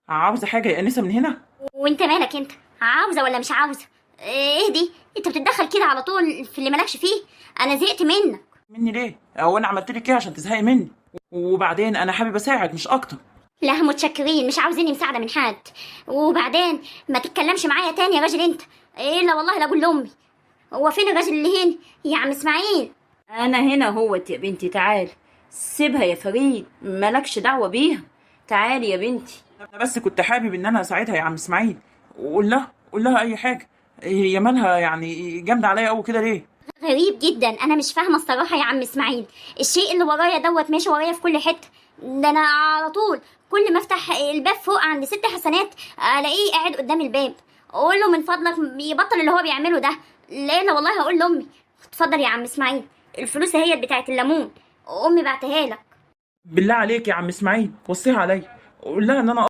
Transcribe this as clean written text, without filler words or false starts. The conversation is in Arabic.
عاوزه حاجه يا انسه من هنا؟ وانت مالك انت؟ عاوزه ولا مش عاوزه؟ ايه دي؟ انت بتتدخل كده على طول في اللي مالكش فيه. انا زهقت منك. مني ليه؟ او انا عملت لك ايه عشان تزهقي مني؟ وبعدين انا حابب اساعد مش اكتر. لا متشكرين، مش عاوزيني مساعده من حد. وبعدين ما تتكلمش معايا تاني يا راجل انت. ايه لا والله لا اقول لامي. هو فين الراجل اللي هنا يا عم اسماعيل؟ انا هنا هوت يا بنتي، تعالي. سيبها يا فريد، مالكش دعوه بيها. تعالي يا بنتي. انا بس كنت حابب ان انا اساعدها يا عم اسماعيل. قول لها اي حاجه. هي مالها يعني جامده عليا قوي كده ليه؟ غريب جدا، انا مش فاهمه الصراحه يا عم اسماعيل. الشيء اللي ورايا دوت ماشي ورايا في كل حته. ده انا على طول كل ما افتح الباب فوق عند ست حسنات الاقيه قاعد قدام الباب. اقول له من فضلك يبطل اللي هو بيعمله ده. لا لا والله هقول لامي. اتفضل يا عم اسماعيل، الفلوس هي بتاعت الليمون، امي بعتها لك. بالله عليك يا عم اسماعيل وصيها عليا. قول لها ان انا